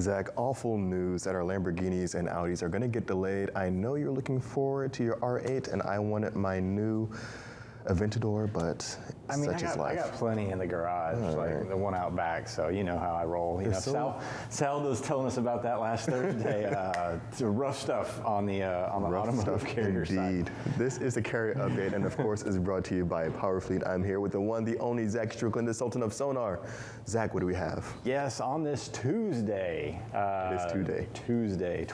Zach, awful news that our Lamborghinis and Audis are going to get delayed. I know you're looking forward to your R8, and I wanted my new Aventador, but such is life. I got plenty in the garage, the one out back, so you know how I roll. You know, Sal was telling us about that last Thursday. It's rough stuff on the automotive carrier side. This is the carrier update, and of course is brought to you by Powerfleet. I'm here with the one, the only Zach Strickland, the Sultan of Sonar. Zach, what do we have? Yes, on this Tuesday. Tuesday.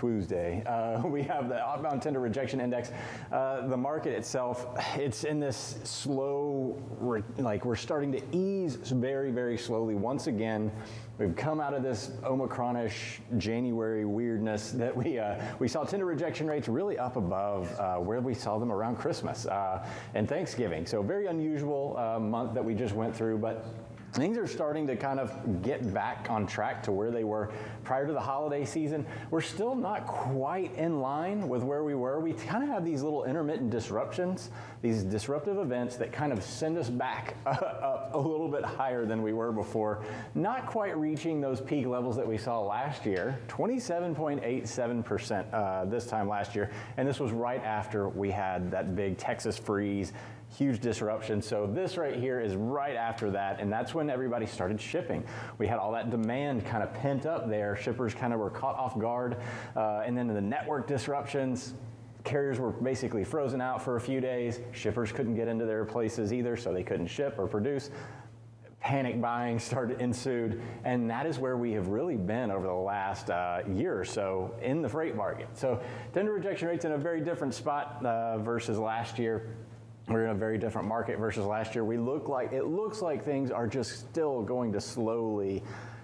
We have the outbound tender rejection index. The market itself, it's in this slow, we're starting to ease very, very slowly. Once again, we've come out of this Omicron-ish January weirdness that we saw tender rejection rates really up above where we saw them around Christmas and Thanksgiving. So very unusual month that we just went through, but things are starting to kind of get back on track to where they were prior to the holiday season. We're still not quite in line with where we were. We kind of have these little intermittent disruptions, these disruptive events that kind of send us back up a little bit higher than we were before. Not quite reaching those peak levels that we saw last year, 27.87% this time last year. And this was right after we had that big Texas freeze, huge disruption. So this right here is right after that, and that's when everybody started shipping. We had all that demand kind of pent up there. Shippers kind of were caught off guard, and then the network disruptions, carriers were basically frozen out for a few days. Shippers couldn't get into their places either, so they couldn't ship or produce. Panic buying ensued, and that is where we have really been over the last year or so in the freight market. So tender rejection rates in a very different spot versus last year. We're in a very different market versus last year. It looks like things are just still going to slowly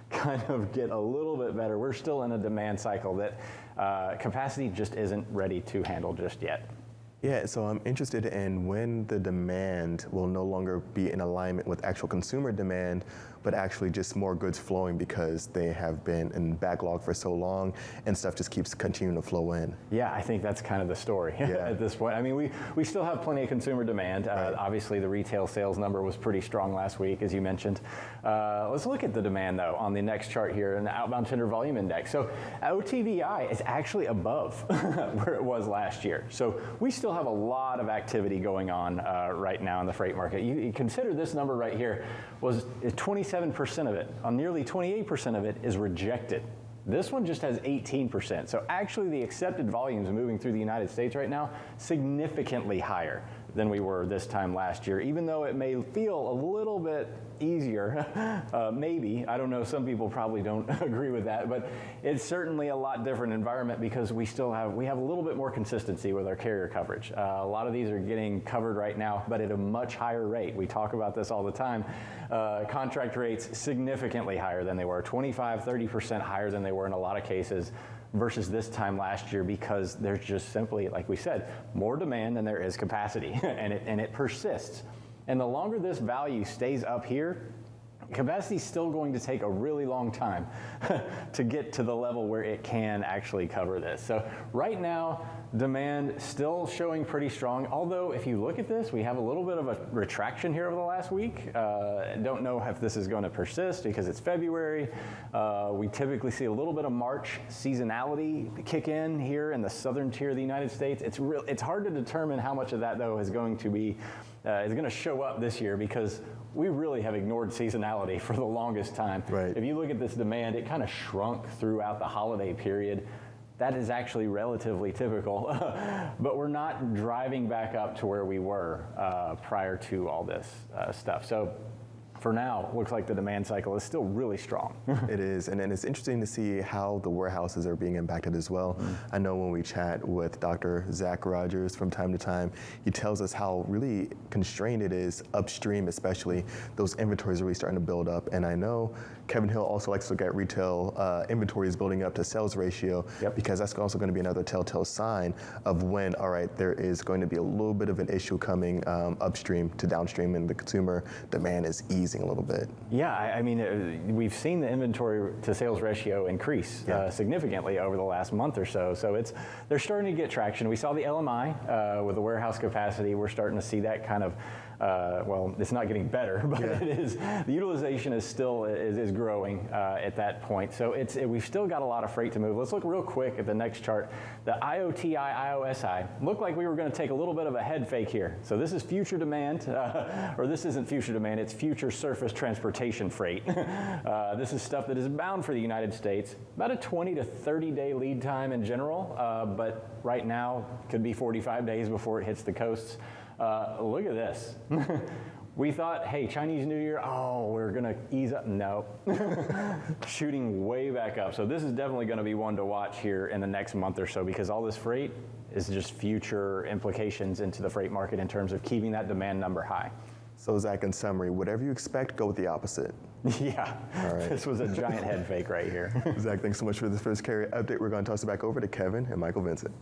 kind of get a little bit better. We're still in a demand cycle that capacity just isn't ready to handle just yet. Yeah, so I'm interested in when the demand will no longer be in alignment with actual consumer demand, but actually just more goods flowing because they have been in backlog for so long and stuff just keeps continuing to flow in. Yeah, I think that's kind of the story at this point. I mean, we still have plenty of consumer demand. Right. Obviously, the retail sales number was pretty strong last week, as you mentioned. Let's look at the demand, though, on the next chart here in the outbound tender volume index. So OTVI is actually above where it was last year. So we still have a lot of activity going on right now in the freight market. You consider this number right here was 27% of it, nearly 28% of it is rejected. This one just has 18%. So actually the accepted volumes moving through the United States right now, significantly higher than we were this time last year, even though it may feel a little bit easier, maybe. I don't know, some people probably don't agree with that, but it's certainly a lot different environment because we have a little bit more consistency with our carrier coverage. A lot of these are getting covered right now, but at a much higher rate. We talk about this all the time. Contract rates significantly higher than they were, 25, 30% higher than they were in a lot of cases versus this time last year because there's just simply, like we said, more demand than there is capacity, and it persists. And the longer this value stays up here, capacity is still going to take a really long time to get to the level where it can actually cover this. So right now, demand still showing pretty strong, although if you look at this, we have a little bit of a retraction here over the last week. Don't know if this is going to persist because it's February. We typically see a little bit of March seasonality kick in here in the southern tier of the United States. It's hard to determine how much of that, though, is going to show up this year because we really have ignored seasonality for the longest time. Right. If you look at this demand, it kind of shrunk throughout the holiday period. That is actually relatively typical, but we're not driving back up to where we were prior to all this stuff. So for now, looks like the demand cycle is still really strong. It is, and then it's interesting to see how the warehouses are being impacted as well. I know when we chat with Dr. Zach Rogers from time to time, he tells us how really constrained it is upstream, especially those inventories are really starting to build up. And I know Kevin Hill also likes to look at retail inventories building up to sales ratio, because that's also going to be another telltale sign of when, all right, there is going to be a little bit of an issue coming upstream to downstream, and the consumer demand is easing a little bit. Yeah, I mean, we've seen the inventory to sales ratio increase significantly over the last month or so. So they're starting to get traction. We saw the LMI with the warehouse capacity. We're starting to see that kind of well, it's not getting better, but it is. The utilization is still is growing at that point. So we've still got a lot of freight to move. Let's look real quick at the next chart. The IOTI, IOSI looked like we were going to take a little bit of a head fake here. So this is future demand, or this isn't future demand, it's future surface transportation freight. This is stuff that is bound for the United States. About a 20 to 30 day lead time in general, but right now could be 45 days before it hits the coasts. Look at this. We thought, hey, Chinese New Year, we're going to ease up. No. Shooting way back up. So this is definitely going to be one to watch here in the next month or so, because all this freight is just future implications into the freight market in terms of keeping that demand number high. So Zach, in summary, whatever you expect, go with the opposite. Yeah, all right. This was a giant head fake right here. Zach, thanks so much for this first carrier update. We're going to toss it back over to Kevin and Michael Vincent.